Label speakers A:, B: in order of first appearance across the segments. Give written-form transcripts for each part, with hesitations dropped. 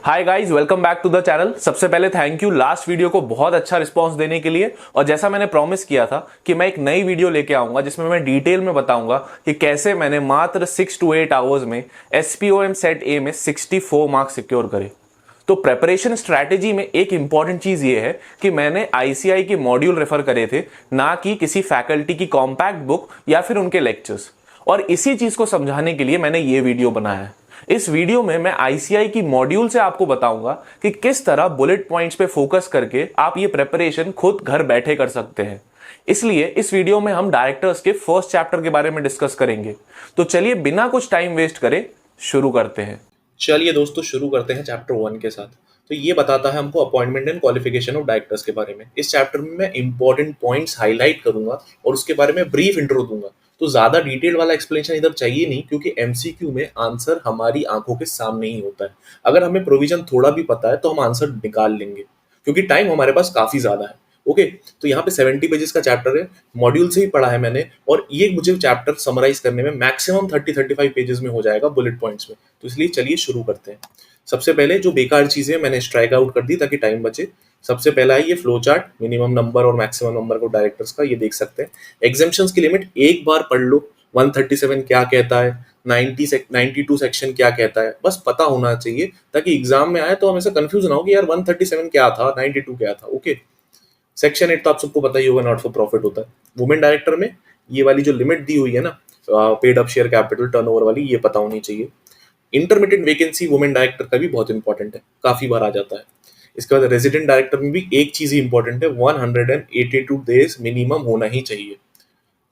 A: Hi guys, welcome back to the channel. सबसे पहले thank you last video को बहुत अच्छा रिस्पांस देने के लिए। और जैसा मैंने प्रॉमिस किया था कि मैं एक नई वीडियो लेके आऊंगा जिसमें मैं डिटेल में बताऊंगा कि कैसे मैंने मात्र 6 to 8 आवर्स में SPOM सेट ए में 64 मार्क्स सिक्योर करे। तो प्रेपरेशन स्ट्रैटेजी में एक इंपॉर्टेंट चीज ये है कि मैंने ICI के मॉड्यूल रेफर करे थे, ना कि किसी फैकल्टी की कॉम्पैक्ट बुक या फिर उनके लेक्चर्स। और इसी चीज को समझाने के लिए मैंने ये वीडियो बनाया है। इस वीडियो में मैं ICI की मॉड्यूल से आपको बताऊंगा कि किस तरह बुलेट पॉइंट्स पे फोकस करके आप ये प्रिपरेशन खुद घर बैठे कर सकते हैं। इसलिए इस वीडियो में हम डायरेक्टर्स के फर्स्ट चैप्टर के बारे में डिस्कस करेंगे। तो चलिए बिना कुछ टाइम वेस्ट करे शुरू करते हैं।
B: चलिए दोस्तों, शुरू करते हैं चैप्टर 1 के साथ। तो ये बताता है हमको appointment and qualification of directors के बारे में। इस चैप्टर में मैं इंपॉर्टेंट पॉइंट्स हाईलाइट करूंगा और उसके बारे में ब्रीफ इंट्रो दूंगा। तो ज्यादा डिटेल वाला एक्सप्लेनेशन इधर चाहिए नहीं, क्योंकि MCQ में आंसर हमारी आंखों के सामने ही होता है। अगर हमें प्रोविजन थोड़ा भी पता है तो हम आंसर निकाल लेंगे, क्योंकि टाइम हमारे पास काफी ज्यादा है। ओके, तो यहाँ पे 70 पेजेस का चैप्टर है, मॉड्यूल से ही पढ़ा है मैंने, और ये मुझे चैप्टर समराइज करने में मैक्सिमम 30-35 पेजेस में हो जाएगा बुलेट पॉइंट्स में। तो इसलिए चलिए शुरू करते हैं। सबसे पहले जो बेकार चीजें मैंने स्ट्राइक आउट कर दी ताकि टाइम बचे। सबसे पहला है ये फ्लो चार्ट, मिनिमम नंबर और मैक्सिमम नंबर को डायरेक्टर्स का, ये देख सकते हैं। एग्जाम्पशंस की लिमिट एक बार पढ़ लो, 137 क्या कहता है, 92 सेक्शन क्या कहता है, बस पता होना चाहिए ताकि एग्जाम में आए तो हमेशा कंफ्यूज ना हो कि यार 137 क्या था, 92 क्या था। ओके, सेक्शन 8 तो आप सबको पता ही होगा, नॉट फॉर प्रॉफिट होता है। वुमेन डायरेक्टर में ये वाली जो लिमिट दी हुई है ना, paid up share capital turnover वाली, ये पता होनी चाहिए। इंटरमीडिएट वैकेंसी वुमेन डायरेक्टर का भी बहुत इंपॉर्टेंट है, काफी बार आ जाता है। इसके बाद रेजिडेंट डायरेक्टर में भी एक चीज ही इंपॉर्टेंट है, 182 डेज मिनिमम होना ही चाहिए।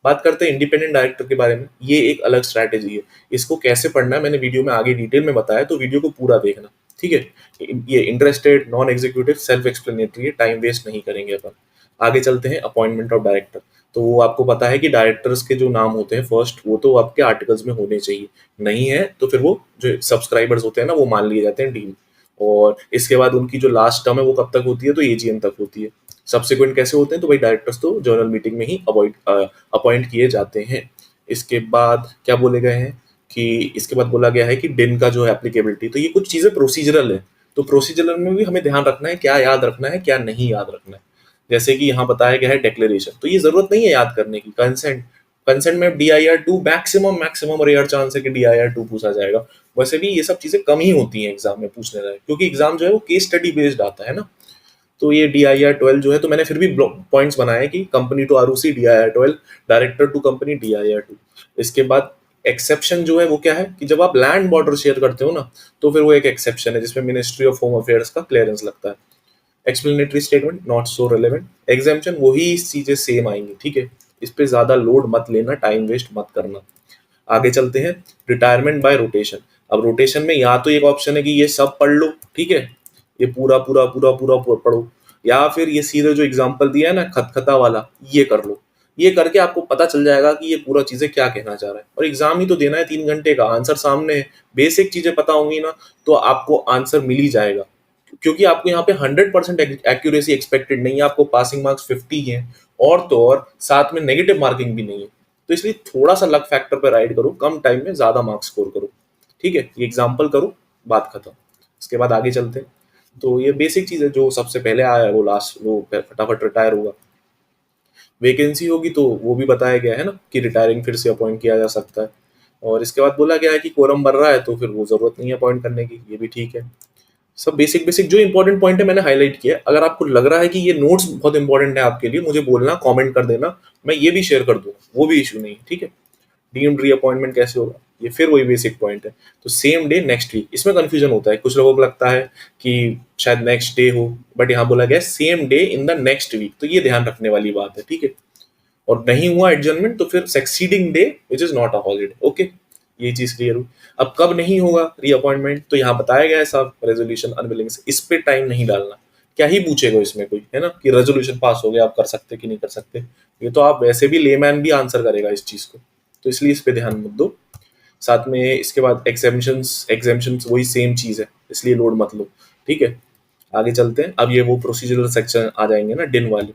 B: बात करते हैं इंडिपेंडेंट डायरेक्टर के बारे में। ये एक अलग स्ट्रैटेजी है, इसको कैसे पढ़ना है मैंने वीडियो में आगे डिटेल में बताया, तो वीडियो को पूरा देखना, ठीक है। ये interested, non executive, self explanatory है, टाइम वेस्ट नहीं करेंगे अपन। आगे चलते हैं अपॉइंटमेंट ऑफ डायरेक्टर। तो वो आपको पता है कि डायरेक्टर्स के जो नाम होते हैं फर्स्ट, वो तो आपके आर्टिकल्स में होने चाहिए, नहीं है तो फिर वो जो सब्सक्राइबर्स होते हैं ना, वो मान लिए जाते हैं डीन। और इसके बाद उनकी जो लास्ट टर्म है वो कब तक होती है, तो AGM तक होती है। सब्सिक्वेंट कैसे होते हैं, तो भाई डायरेक्टर्स तो जनरल मीटिंग में ही अपॉइंट किए जाते हैं। इसके बाद क्या बोले गए हैं कि इसके बाद बोला गया है कि डिन का जो है एप्लीकेबिलिटी, तो ये कुछ चीजें प्रोसीजरल है। तो प्रोसीजरल में भी हमें ध्यान रखना है, क्या याद रखना है क्या नहीं याद रखना है। जैसे कि यहाँ बताया गया है डिक्लेरेशन, तो ये जरूरत नहीं है याद करने की। कंसेंट, कंसेंट में DIR2 मैक्सिमम और रेयर चांस है कि DIR2 पूछा जाएगा। वैसे भी ये सब चीजें कम ही होती हैं एग्जाम में पूछने लायक, क्योंकि एग्जाम जो है वो केस स्टडी बेस्ड आता है ना। तो ये DIR12 जो है, तो मैंने फिर भी पॉइंट्स बनाए कि company to ROC DIR12, director to company DIR2। इसके बाद एक्सेप्शन जो है वो क्या है कि जब आप लैंड बॉर्डर शेयर करते हो ना, तो फिर वो एक एक्सेप्शन है जिसमें मिनिस्ट्री ऑफ होम अफेयर्स का क्लियरेंस लगता है। Explanatory statement not so relevant. Exemption वही चीजें सेम आएंगी, ठीक है। इस पे ज्यादा लोड मत लेना, टाइम वेस्ट मत करना। आगे चलते हैं, रिटायरमेंट बाय रोटेशन। अब रोटेशन में या तो एक ऑप्शन है कि ये सब पढ़ लो, ठीक है, ये पूरा पूरा पूरा पूरा पढ़ो, या फिर ये सीधे जो एग्जांपल दिया है ना खतखता वाला, ये कर लो। ये करके आपको पता चल जाएगा कि ये पूरा चीजें क्या कहना चाह रहा है। और एग्जाम ही तो देना है 3 घंटे का, आंसर सामने है, बेसिक चीजें पता होंगी ना तो आपको आंसर मिल ही जाएगा। क्योंकि आपको यहाँ पे 100% एक्यूरेसी एक्सपेक्टेड नहीं है, आपको पासिंग मार्क्स 50 हैं, और तो और साथ में नेगेटिव मार्किंग भी नहीं है। तो इसलिए थोड़ा सा लक फैक्टर पर राइड करो, कम टाइम में ज्यादा मार्क्स स्कोर करो, ठीक है। ये एग्जाम्पल करो, बात खत्म। इसके बाद आगे चलते हैं। तो ये बेसिक चीज है, जो सबसे पहले आया है वो लास्ट, वो फटाफट रिटायर होगा। वैकेंसी होगी तो वो भी बताया गया है ना कि रिटायरिंग फिर से अपॉइंट किया जा सकता है। और इसके बाद बोला गया है कि कोरम बढ़ रहा है तो फिर वो जरूरत नहीं है अपॉइंट करने की, ये भी ठीक है। सब बेसिक बेसिक जो इंपॉर्टेंट पॉइंट है मैंने हाईलाइट किया। अगर आपको लग रहा है कि ये नोट्स बहुत इंपॉर्टेंट है आपके लिए, मुझे बोलना, कमेंट कर देना, मैं ये भी शेयर कर दूंगा, वो भी इशू नहीं है, ठीक है। डीम्ड रीअपॉइंटमेंट कैसे होगा, ये फिर वही बेसिक पॉइंट है। तो सेम डे नेक्स्ट वीक, इसमें कंफ्यूजन होता है, कुछ लोगों को लगता है कि शायद नेक्स्ट डे हो, बट यहाँ बोला गया same day in the next week, तो ये ध्यान रखने वाली बात है, ठीक है। और नहीं हुआ एडजर्नमेंट तो फिर succeeding day which is not a holiday. Okay, ये चीज क्लियर हुई। अब कब नहीं होगा रीअपॉइंटमेंट, तो यहाँ बताया गया है साहब, रेजोल्यूशन अनविलिंग से, इस पे टाइम नहीं डालना। क्या ही पूछेगा इसमें कोई, है ना, कि रेजोल्यूशन पास हो गया, आप कर सकते कि नहीं कर सकते। ये तो आप वैसे भी लेमैन भी आंसर करेगा इस चीज को, तो इसलिए इस पे ध्यान मत दो। साथ में इसके बाद एग्जाम्पशंस, एग्जाम्पशंस वही सेम चीज है, इसलिए लोड मत लो, ठीक है। आगे चलते हैं। अब ये वो प्रोसीजरल सेक्शन आ जाएंगे ना, डिन वाले।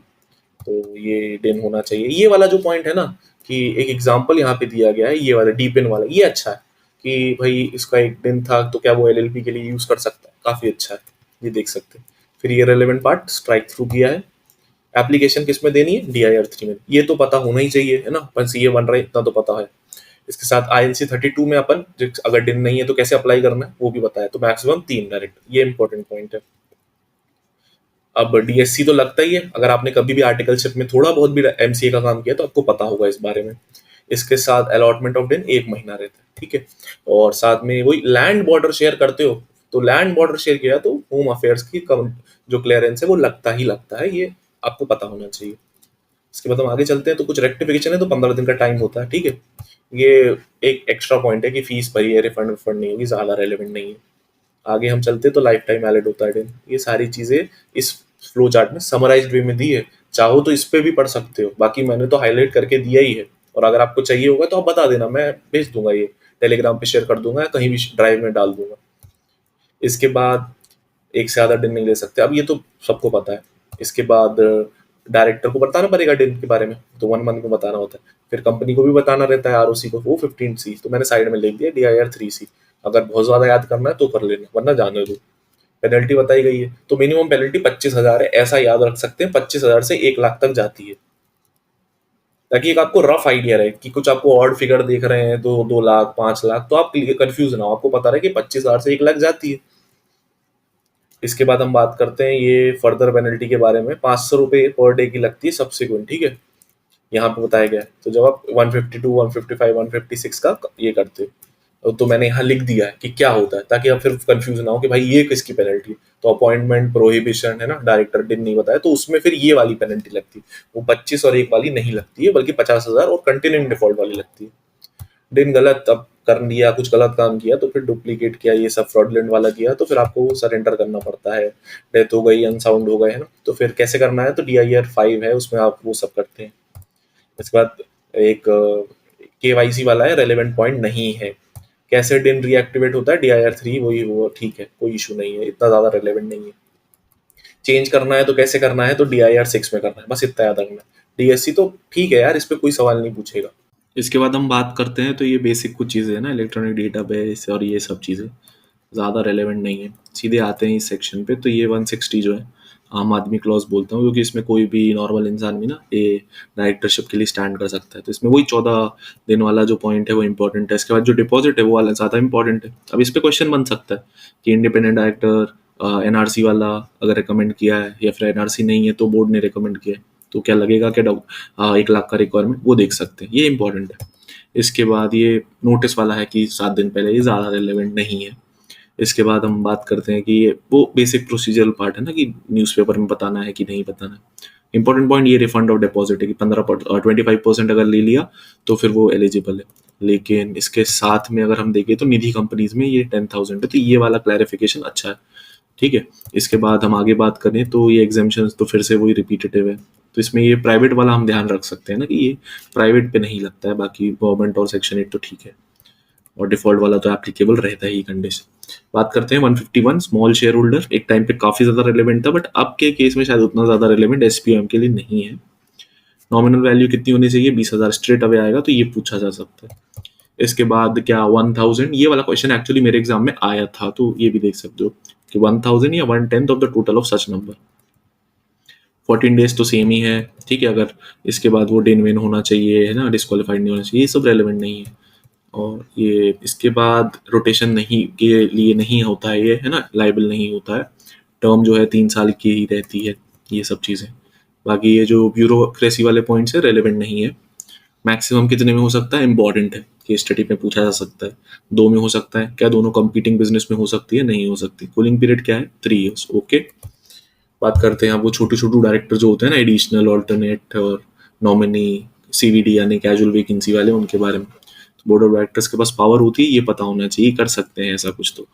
B: तो ये डिन होना चाहिए। ये वाला जो पॉइंट है ना, कि एक एग्जांपल यहाँ पे दिया गया है, ये वाला डीपिन वाला, ये अच्छा है कि भाई इसका एक डिन था तो क्या वो LLP के लिए यूज कर सकता है। काफी अच्छा है, ये देख सकते हैं। फिर ये रेलेवेंट पार्ट स्ट्राइक थ्रू किया है। एप्लीकेशन किस में देनी है, DIR 3 में, ये तो पता होना ही चाहिए है ना, अपन CA बन रहे हैं इतना तो पता है। इसके साथ INC 32 में अपन अगर डिन नहीं है तो कैसे अप्लाई करना है वो भी बताया, तो मैक्सिमम 3 डायरेक्ट, ये इंपॉर्टेंट पॉइंट है। अब DSC तो लगता ही है, अगर आपने कभी भी आर्टिकलशिप में थोड़ा बहुत भी MCA का काम किया तो आपको पता होगा इस बारे में। इसके साथ अलॉटमेंट ऑफ डिन 1 महीना रहता है, ठीक है। और साथ में वही लैंड बॉर्डर शेयर करते हो, तो लैंड बॉर्डर शेयर किया तो होम अफेयर्स की जो क्लियरेंस है वो लगता ही लगता है, ये आपको पता होना चाहिए। इसके बाद हम आगे चलते हैं, तो कुछ रेक्टिफिकेशन है तो 15 दिन का टाइम होता है, ठीक है। ये एक एक्स्ट्रा पॉइंट है कि फीस भरी है, रिफंड विफंड नहीं होगी, ज्यादा रेलेवेंट नहीं है। आगे हम चलते हैं तो लाइफ टाइम वैलिड होता है दिन। ये सारी चीजें इस फ्लो चार्ट में समराइज्ड वे में दी है, चाहो तो इस पे भी पढ़ सकते हो, बाकी मैंने तो हाईलाइट करके दिया ही है। और अगर आपको चाहिए होगा तो आप बता देना, मैं भेज दूंगा, ये टेलीग्राम पे शेयर कर दूंगा या कहीं भी ड्राइव में डाल दूंगा। इसके बाद एक से ज्यादा दिन नहीं ले सकते, अब ये तो सबको पता है। इसके बाद डायरेक्टर को बताना पड़ेगा दिन के बारे में, तो 1 मंथ में बताना होता है। फिर कंपनी को भी बताना रहता है, ROC को, वो 15C, तो मैंने साइड में लिख दिया DIR 3C। अगर बहुत ज्यादा याद करना है तो कर लेना, वरना जाने दो। पेनल्टी बताई गई है, तो मिनिमम पेनल्टी 25,000 है, ऐसा याद रख सकते हैं। 25,000 से 1 लाख तक जाती है, ताकि एक आपको रफ आइडिया रहे कि कुछ आपको ऑड फिगर देख रहे हैं तो 2 लाख 5 लाख, तो आप कंफ्यूज ना हो, आपको पता रहे कि 25,000 से 1 लाख जाती है। इसके बाद हम बात करते हैं ये फर्दर पेनल्टी के बारे में। 500 रुपये पर डे की लगती है सब्सिक्वेंट, ठीक है, यहाँ पे बताया गया है। तो जब आप 152, 155, 156 का ये करते हो, तो मैंने यहाँ लिख दिया है कि क्या होता है, ताकि आप फिर कंफ्यूज ना हो कि भाई ये किसकी पेनल्टी है। तो अपॉइंटमेंट प्रोहिबिशन है ना, डायरेक्टर डिन नहीं बताया, तो उसमें फिर ये वाली पेनल्टी लगती है। वो 25 और 1 वाली नहीं लगती है, बल्कि 50,000 और कंटिन्यूइंग डिफॉल्ट वाली लगती है। दिन गलत अब कर दिया, कुछ गलत काम किया तो फिर डुप्लीकेट किया, ये सब फ्रॉडलेंट वाला किया तो फिर आपको सरेंडर करना पड़ता है। डेथ हो गई, अनसाउंड हो गए, है ना, तो फिर कैसे करना है, तो DIR 5 है, उसमें आप वो सब करते हैं। इसके बाद एक KYC वाला है, रेलेवेंट पॉइंट नहीं है। कैसे डिन रीएक्टिवेट होता है, DIR 3 वही, वो ठीक है, कोई इशू नहीं है, इतना ज्यादा रेलेवेंट नहीं है। चेंज करना है तो कैसे करना है, तो DIR 6 में करना है, बस इतना याद रखना है। DSC तो ठीक है यार, इस पे कोई सवाल नहीं पूछेगा। इसके बाद हम बात करते हैं, तो ये बेसिक कुछ चीज़ें हैं ना, इलेक्ट्रॉनिक डेटाबेस और ये सब चीज़ें ज़्यादा रेलेवेंट नहीं है। सीधे आते हैं इस सेक्शन पे, तो ये 160 जो है आम आदमी क्लॉज बोलता हूँ, क्योंकि इसमें कोई भी नॉर्मल इंसान भी ना ये डायरेक्टरशिप के लिए स्टैंड कर सकता है। तो इसमें वही 14 दिन वाला जो पॉइंट है वो इंपॉर्टेंट है। इसके बाद जो डिपॉजिट है वो वाला ज़्यादा इंपॉर्टेंट है। अब इस पर क्वेश्चन बन सकता है कि इंडिपेंडेंट डायरेक्टर NRC वाला अगर रिकमेंड किया है, या फिर NRC नहीं है तो बोर्ड ने रिकमेंड किया है, तो क्या लगेगा कि 1 लाख का रिक्वायरमेंट, वो देख सकते हैं, ये इंपॉर्टेंट है। इसके बाद ये नोटिस वाला है कि 7 दिन पहले, ये ज़्यादा रिलेवेंट नहीं है। इसके बाद हम बात करते हैं कि ये वो बेसिक प्रोसीजरल पार्ट है ना, कि न्यूज़पेपर में बताना है कि नहीं बताना है। इंपॉर्टेंट पॉइंट ये रिफंड ऑफ डिपॉजिट है कि 25% अगर ले लिया तो फिर वो एलिजिबल है। लेकिन इसके साथ में अगर हम देखें तो निधि कंपनीज में ये 10,000 है, तो ये वाला क्लैरिफिकेशन अच्छा है, ठीक है। इसके बाद हम आगे बात करें तो ये एग्जाम्पशंस तो फिर से वही रिपीटेटिव है। तो इसमें ये प्राइवेट वाला हम ध्यान रख सकते हैं ना, कि ये प्राइवेट पे नहीं लगता है, बाकी गवर्नमेंट और सेक्शन 8 तो ठीक है, और डिफॉल्ट वाला तो एप्लीकेबल रहता है ही कंडीशन। बात करते हैं 151 स्मॉल शेयर होल्डर, एक टाइम पे काफी ज्यादा रिलेवेंट था, बट अब के केस में शायद उतना ज्यादा रिलेवेंट SPOM के लिए नहीं है। नॉमिनल वैल्यू कितनी होनी चाहिए, 20,000 स्ट्रेट अवे आएगा, तो ये पूछा जा सकता है। इसके बाद क्या 1,000, ये वाला क्वेश्चन एक्चुअली मेरे एग्जाम में आया था, तो ये भी देख सकते हो कि 1,000 या 1/10 of the total of such number. 14 days तो सेम ही है, ठीक है। अगर इसके बाद वो डेन वेन होना चाहिए, है ना, डिस्क्वालीफाइड नहीं होना चाहिए, ये सब रेलेवेंट नहीं है। और ये इसके बाद रोटेशन नहीं के लिए नहीं होता है, ये है ना, लाइबल नहीं होता है। टर्म जो है 3 साल की ही रहती है, ये सब चीज़ें। बाकी ये जो ब्यूरोक्रेसी वाले पॉइंट्स है रेलेवेंट नहीं है। मैक्सिमम कितने में हो सकता है, इंपॉर्टेंट है, केस स्टडी में पूछा जा सकता है। 2 में हो सकता है, क्या दोनों कंपीटिंग बिजनेस में हो सकती है, नहीं हो सकती। कूलिंग पीरियड क्या है, 3 ईयर्स, ओके। बात करते हैं अब वो छोटे छोटे डायरेक्टर जो होते हैं ना, एडिशनल, ऑल्टरनेट और नॉमिनी, CVD यानी कैजुअल वैकेंसी वाले, उनके बारे में। तो बोर्ड ऑफ डायरेक्टर्स के पास पावर होती है, ये पता होना चाहिए, कर सकते हैं ऐसा कुछ तो।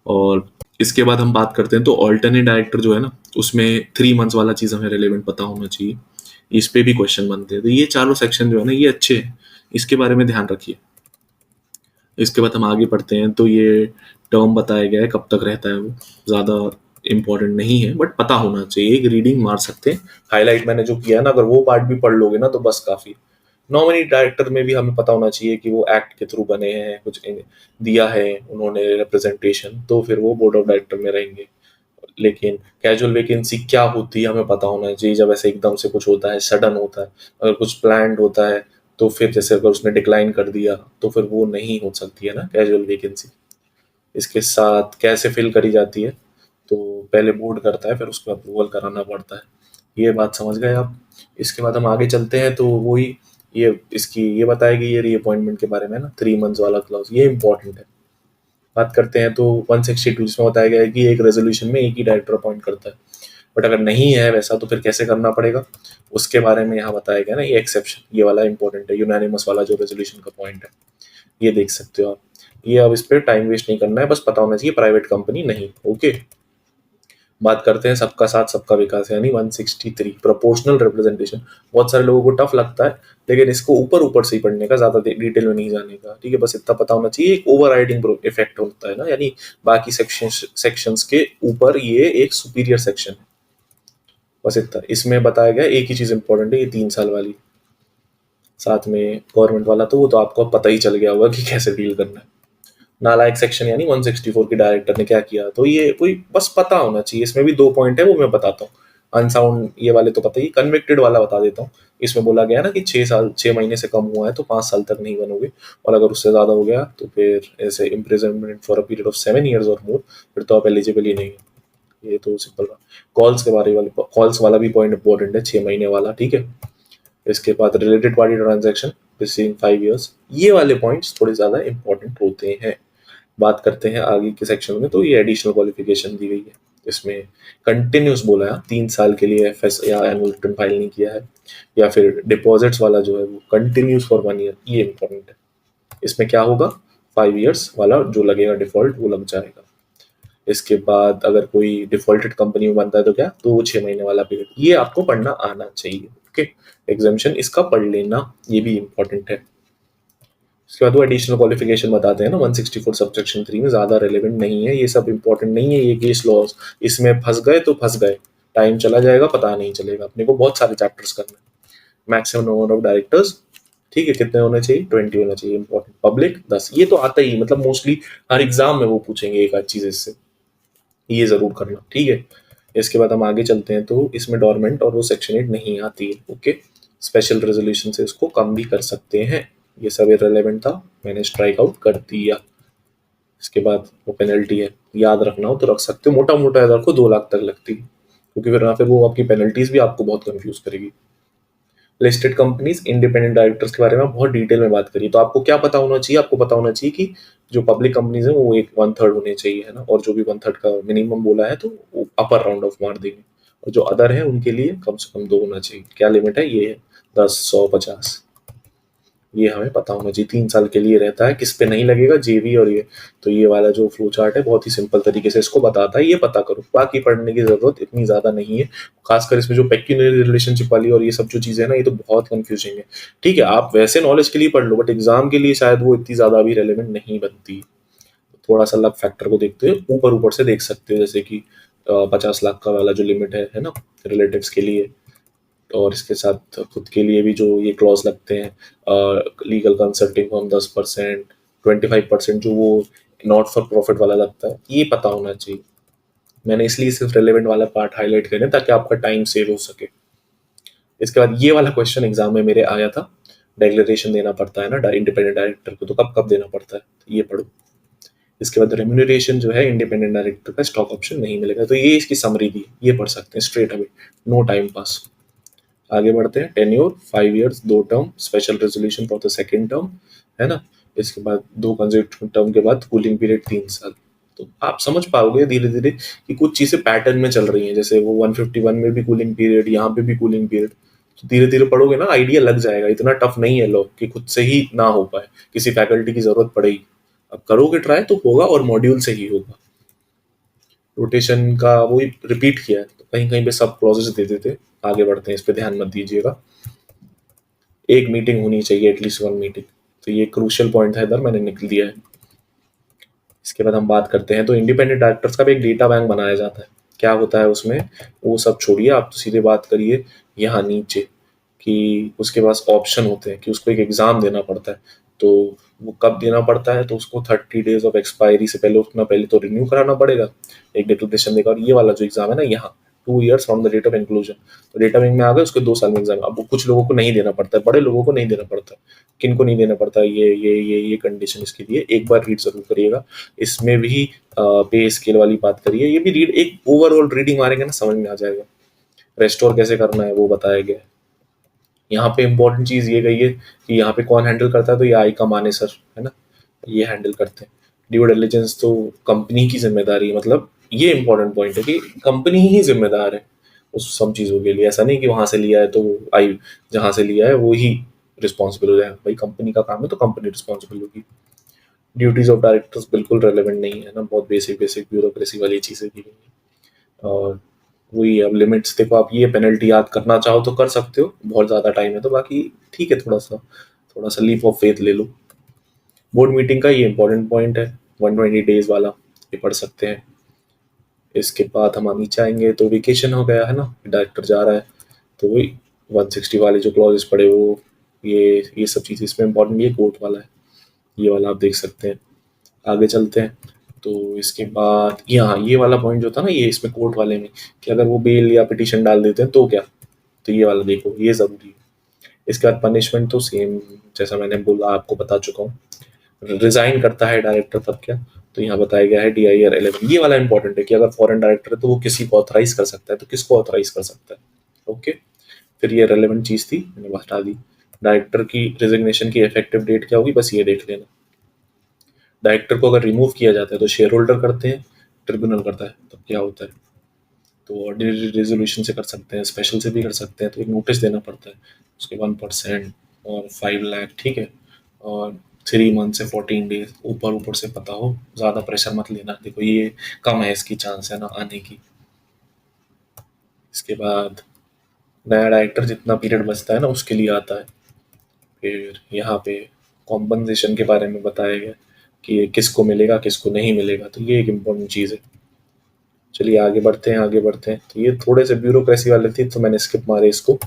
B: और इसके बाद हम बात करते हैं तो ऑल्टरनेट डायरेक्टर जो है ना, उसमें 3 मंथ्स वाला चीज़ हमें रिलेवेंट पता होना चाहिए, इस पे भी क्वेश्चन बनते हैं। तो ये चारों सेक्शन जो है ना, ये अच्छे हैं, इसके बारे में ध्यान रखिए। इसके बाद हम आगे पढ़ते हैं, तो ये टर्म बताया गया है, कब तक रहता है, वो ज़्यादा इंपॉर्टेंट नहीं है, बट पता होना चाहिए, एक रीडिंग मार सकते हैं। हाईलाइट मैंने जो किया है ना, अगर वो पार्ट भी पढ़ लोगे ना तो बस काफ़ी। नॉमिनी डायरेक्टर में भी हमें पता होना चाहिए कि वो एक्ट के थ्रू बने हैं, कुछ दिया है उन्होंने रिप्रेजेंटेशन, तो फिर वो बोर्ड ऑफ डायरेक्टर में रहेंगे। लेकिन कैजुअल वैकेंसी क्या होती है हमें पता होना चाहिए। जब ऐसे एकदम से कुछ होता है, सडन होता है, अगर कुछ प्लान्ड होता है, तो फिर जैसे अगर उसने डिक्लाइन कर दिया तो फिर वो नहीं हो सकती है ना कैजुअल वैकेंसी। इसके साथ कैसे फिल करी जाती है, तो पहले बोर्ड करता है, फिर उसको अप्रूवल कराना पड़ता है। ये बात समझ गए आप। इसके बाद हम आगे चलते हैं, तो वही ये इसकी ये बताएगी ये रीअपॉइंटमेंट के बारे में ना, 3 मंथ्स वाला क्लॉज, ये इंपॉर्टेंट है। बात करते हैं तो 162 जिसमें बताया गया है कि एक रेजोल्यूशन में एक ही डायरेक्टर अपॉइंट करता है। बट अगर नहीं है वैसा तो फिर कैसे करना पड़ेगा, उसके बारे में यहाँ बताया गया ना, ये एक्सेप्शन, ये वाला इंपॉर्टेंट है, यूनानिमस वाला जो रेजोल्यूशन का पॉइंट है, ये देख सकते हो आप। ये अब इस पर टाइम वेस्ट नहीं करना है, बस पता होना चाहिए प्राइवेट कंपनी नहीं। ओके, बात करते हैं सबका साथ सबका विकास यानी 163 प्रोपोर्शनल रिप्रेजेंटेशन। बहुत सारे लोगों को टफ लगता है, लेकिन इसको ऊपर ऊपर से ही पढ़ने का, ज्यादा डिटेल में नहीं जाने का, ठीक है। बस इतना पता होना चाहिए, एक ओवरराइडिंग इफेक्ट होता है ना, यानी बाकी सेक्शंस के ऊपर ये एक सुपीरियर सेक्शन है। बस इतना इसमें बताया गया। एक ही चीज इंपॉर्टेंट है, ये 3 साल वाली, साथ में गवर्नमेंट वाला, तो वो तो आपको पता ही चल गया होगा कि कैसे डील करना है। नालायक सेक्शन यानी 164 के डायरेक्टर ने क्या किया, तो ये कोई बस पता होना चाहिए। इसमें भी 2 पॉइंट है, वो मैं बताता हूँ। अनसाउंड ये वाले तो पता ही, कन्विक्टेड वाला बता देता हूँ। इसमें बोला गया ना कि 6 साल 6 महीने से कम हुआ है तो 5 साल तक नहीं बनोगे, और अगर उससे ज्यादा हो गया तो फिर ऐसे imprisonment for a period of 7 years और मोर, फिर तो आप एलिजिबल ही नहीं है। ये तो सिंपल रहा। कॉल्स के बारे वाले, कॉल्स वाला भी पॉइंट इंपॉर्टेंट है, 6 महीने वाला, ठीक है। इसके बाद related party transaction receiving 5 years, ये वाले पॉइंट्स थोड़े ज्यादा इंपॉर्टेंट होते हैं। बात करते हैं आगे के सेक्शन में, तो ये एडिशनल क्वालिफिकेशन दी गई है। इसमें कंटिन्यूस बोला है, 3 साल के लिए एफएस या एनुअल रिटर्न फाइल नहीं किया है, या फिर डिपॉजिट्स वाला जो है वो कंटिन्यूस फॉर 1 year, ये इंपॉर्टेंट है। इसमें क्या होगा, 5 years वाला जो लगेगा डिफॉल्ट वो लग जाएगा। इसके बाद अगर कोई डिफॉल्टेड कंपनी में बनता है तो क्या, तो वो 6 महीने वाला पीरियड, ये आपको पढ़ना आना चाहिए। ओके, एग्जामिशन इसका पढ़ लेना, ये भी इंपॉर्टेंट है। उसके बाद वो एडिशनल क्वालिफिकेशन बताते हैं ना, 164 सब्सेक्शन 3 में, ज्यादा रेलेवेंट नहीं है, ये सब इंपॉर्टेंट नहीं है, ये केस लॉज। इसमें फंस गए तो फंस गए, टाइम चला जाएगा पता नहीं चलेगा। अपने को बहुत सारे चैप्टर्स करने हैं। मैक्सिमम नंबर ऑफ डायरेक्टर्स, ठीक है, कितने होने चाहिए, 20 होना चाहिए। इंपॉर्टेंट पब्लिक 10, ये तो आता ही, मतलब मोस्टली हर एग्जाम में वो पूछेंगे एक आध चीज इससे, ये जरूर करना, ठीक है। इसके बाद हम आगे चलते हैं, तो इसमें डॉर्मेंट और वो सेक्शन 8 नहीं आती है। ओके, स्पेशल रेजोल्यूशन से इसको कम भी कर सकते हैं। ये सब इररिलेवेंट था, मैंने स्ट्राइक आउट कर दिया। इसके बाद वो पेनल्टी है, याद रखना हो तो रख सकते हो, मोटा मोटा याद रखो, 2 लाख तक लगती है, क्योंकि फिर वो आपकी पेनल्टीज भी आपको बहुत कंफ्यूज करेगी। लिस्टेड कंपनीज इंडिपेंडेंट डायरेक्टर्स के बारे में बहुत डिटेल में बात करिए, तो आपको क्या पता होना चाहिए, आपको पता होना चाहिए कि जो पब्लिक कंपनीज है वो एक 1/3 होने चाहिए, है ना, और जो भी 1/3 का मिनिमम बोला है तो वो अपर राउंड ऑफ मार देंगे, और जो अदर है उनके लिए कम से कम 2 होना चाहिए। क्या लिमिट है, ये है 10, 100, 50, ये हमें पता होना चाहिए। 3 साल के लिए रहता है, किस पे नहीं लगेगा, जेवी और ये। तो ये वाला जो फ्लो चार्ट है बहुत ही सिंपल तरीके से इसको बताता है, ये पता करो, बाकी पढ़ने की जरूरत इतनी ज्यादा नहीं है। खासकर इसमें जो पेक्यूनियरी रिलेशनशिप वाली और ये सब जो चीजें है ना, ये तो बहुत कंफ्यूजिंग है। ठीक है, आप वैसे नॉलेज के लिए पढ़ लो, बट एग्जाम के लिए शायद वो इतनी ज्यादा भी रेलिवेंट नहीं बनती। थोड़ा सा लक फैक्टर को देखते हुए ऊपर ऊपर से देख सकते हो, जैसे कि 50 लाख का वाला जो लिमिट है ना, रिलेटिव्स के लिए, और इसके साथ खुद के लिए भी जो ये क्लॉज लगते हैं, लीगल कंसल्टिंग फॉर्म 10%, 25% जो वो नॉट फॉर प्रॉफिट वाला लगता है, ये पता होना चाहिए। मैंने इसलिए सिर्फ रेलेवेंट वाला पार्ट हाईलाइट करे ताकि आपका टाइम सेव हो सके। इसके बाद ये वाला क्वेश्चन एग्जाम में मेरे आया था, डिक्लेरेशन देना पड़ता है ना इंडिपेंडेंट डायरेक्टर को, तो कब कब देना पड़ता है, तो ये पढ़ो। इसके बाद रेम्यूनरेशन जो है इंडिपेंडेंट डायरेक्टर का, स्टॉक ऑप्शन नहीं मिलेगा, तो ये इसकी समरी दी, ये पढ़ सकते हैं straight away, no time pass. आगे बढ़ते हैं, tenure 5 years, 2 term, special resolution for the second term, है ना। इसके बाद 2 कंसेक्यूटिव टर्म के बाद कूलिंग पीरियड 3 साल। तो आप समझ पाओगे धीरे धीरे कि कुछ चीजें पैटर्न में चल रही हैं, जैसे वो 151 में भी कूलिंग पीरियड, यहाँ पे भी कूलिंग पीरियड। तो धीरे धीरे पढ़ोगे ना, आइडिया लग जाएगा। इतना टफ नहीं है लॉ कि खुद से ही ना हो पाए, किसी फैकल्टी की जरूरत पड़ेगी। अब करोगे ट्राई तो होगा, और मॉड्यूल से ही होगा। रोटेशन का वही रिपीट किया है, तो कहीं कहीं पे सब क्लॉजेस दे देते। आगे बढ़ते हैं, इस पे ध्यान मत दीजिएगा। एक मीटिंग होनी चाहिए, एटलीस्ट 1 मीटिंग, तो ये क्रूशियल पॉइंट था, इधर मैंने निकल दिया है। इसके बाद हम बात करते हैं, तो इंडिपेंडेंट डायरेक्टर्स का भी एक डेटा बैंक बनाया जाता है। क्या होता है उसमें, वो सब छोड़िए, आप तो सीधे बात करिए यहाँ नीचे, कि उसके पास ऑप्शन होते हैं कि उसको एक एग्ज़ाम देना पड़ता है। तो वो कब देना पड़ता है, तो उसको 30 डेज़ ऑफ एक्सपायरी से पहले उतना पहले तो रिन्यू कराना पड़ेगा, एक डिक्लेरेशन देगा। और ये वाला जो एग्ज़ाम है ना यहाँ 2 years from the date of inclusion, तो डेटा बैंक में आ गए उसके 2 साल में एग्ज़ाम। अब वो कुछ लोगों को नहीं देना पड़ता है, बड़े लोगों को नहीं देना पड़ता है। किनको नहीं देना पड़ता है, ये कंडीशन इसके लिए एक बार रीड ज़रूर करिएगा। इसमें भी पे स्केल वाली बात करिए, ये भी रीड, एक ओवरऑल रीडिंग मारेंगे ना समझ में आ जाएगा। रेस्टोर कैसे करना है वो बताया गया है। यहाँ पे इम्पोर्टेंट चीज़ ये गई है कि यहाँ पे कौन हैंडल करता है, तो ये आई का माने सर है ना, ये हैंडल करते हैं। ड्यू डिलिजेंस तो कंपनी की जिम्मेदारी है, मतलब ये इंपॉर्टेंट पॉइंट है कि कंपनी ही जिम्मेदार है उस सब चीज़ों के लिए। ऐसा नहीं कि वहाँ से लिया है तो आई जहाँ से लिया है वो ही रिस्पॉन्सिबल हो जाएगा, भाई कंपनी का काम है तो कंपनी रिस्पॉन्सिबल होगी। ड्यूटीज ऑफ डायरेक्टर्स बिल्कुल रेलेवेंट नहीं है ना, बहुत बेसिक बेसिक ब्यूरोक्रेसी वाली चीज़ें दी गई हैं। और वही अब लिमिट्स देखो, आप ये पेनल्टी याद करना चाहो तो कर सकते हो, बहुत ज़्यादा टाइम है तो, बाकी ठीक है, थोड़ा सा लीप ऑफ फेथ ले लो। बोर्ड मीटिंग का ये इंपॉर्टेंट पॉइंट है, 120 डेज वाला, ये पढ़ सकते हैं। इसके बाद हम नीचे आएंगे तो वेकेशन हो गया है ना, डायरेक्टर जा रहा है, तो वही 160 वाले जो क्लॉजेस पड़े वो ये सब चीज़ इसमें इंपॉर्टेंट, ये कोर्ट वाला है, ये वाला आप देख सकते हैं। आगे चलते हैं तो इसके बाद यहाँ ये वाला पॉइंट जो था ना, ये इसमें कोर्ट वाले में कि अगर वो बेल या पिटीशन डाल देते हैं तो क्या, तो ये वाला देखो, ये ज़रूरी है। इसके बाद पनिशमेंट तो सेम जैसा मैंने बोला आपको बता चुका हूँ। रिजाइन करता है डायरेक्टर तब क्या, तो यहाँ बताया गया है DIR 11, ये वाला इंपॉर्टेंट है कि अगर फॉरेन डायरेक्टर है तो वो किसी को ऑथराइज कर सकता है, तो किसको ऑथराइज कर सकता है। ओके, फिर ये रेलेवेंट चीज़ थी मैंने बता दी। डायरेक्टर की रिजिग्नेशन की इफेक्टिव डेट क्या होगी, बस ये देख लेना। डायरेक्टर को अगर रिमूव किया जाता है तो शेयर होल्डर करते हैं, ट्रिब्यूनल करता है, तब क्या होता है, तो ऑर्डिनरी रेजोल्यूशन से कर सकते हैं, स्पेशल से भी कर सकते हैं, तो एक नोटिस देना पड़ता है, उसके 1% और 5 लाख, ठीक है, और 3 मंथ से 14 डेज, ऊपर ऊपर से पता हो, ज़्यादा प्रेशर मत लेना, देखो ये कम है इसकी चांस है ना आने की। इसके बाद नया डायरेक्टर जितना पीरियड बचता है ना उसके लिए आता है। फिर यहाँ पे कॉम्पनसेशन के बारे में बताया गया कि ये किसको मिलेगा किसको नहीं मिलेगा, तो ये एक इम्पोर्टेंट चीज़ है। चलिए आगे बढ़ते हैं तो ये थोड़े से ब्यूरोक्रेसी वाले थे तो मैंने स्किप मारे इसको।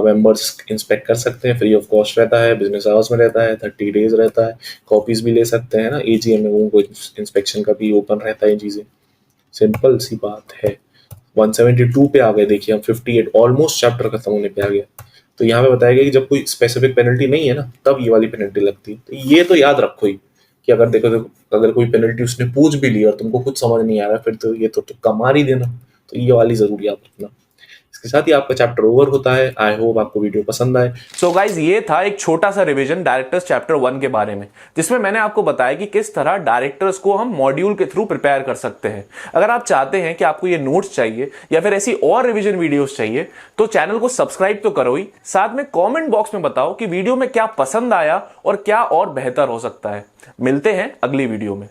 B: मेंबर्स इंस्पेक्ट कर सकते हैं, फ्री ऑफ कॉस्ट रहता है, बिजनेस आवर्स में रहता है, 30 डेज रहता है, कॉपीज भी ले सकते हैं ना, AGM में वो इंस्पेक्शन का भी ओपन रहता है, चीज़ें सिंपल सी बात है। 172 पे आ गए, देखिए हम 58 ऑलमोस्ट चैप्टर खत्म होने पे आ गया। तो यहाँ पे बताया गया कि जब कोई स्पेसिफिक पेनल्टी नहीं है ना तब ये वाली पेनल्टी लगती है, तो ये तो याद रखो ही कि अगर देखो अगर कोई पेनल्टी उसने पूछ भी ली और तुमको कुछ समझ नहीं आ रहा फिर तो ये तो तुक्का मार ही देना, तो ये वाली जरूर याद रखना। इसके साथ ही आपका चैप्टर ओवर होता है। आई होप आपको वीडियो पसंद आए।
A: सो गाइज ये था एक छोटा सा रिवीजन डायरेक्टर्स चैप्टर 1 के बारे में, जिसमें मैंने आपको बताया कि किस तरह डायरेक्टर्स को हम मॉड्यूल के थ्रू प्रिपेयर कर सकते हैं। अगर आप चाहते हैं कि आपको ये नोट्स चाहिए या फिर ऐसी और रिवीजन वीडियोस चाहिए तो चैनल को सब्सक्राइब तो करो ही, साथ में कॉमेंट बॉक्स में बताओ कि वीडियो में क्या पसंद आया और क्या और बेहतर हो सकता है। मिलते हैं अगली वीडियो में।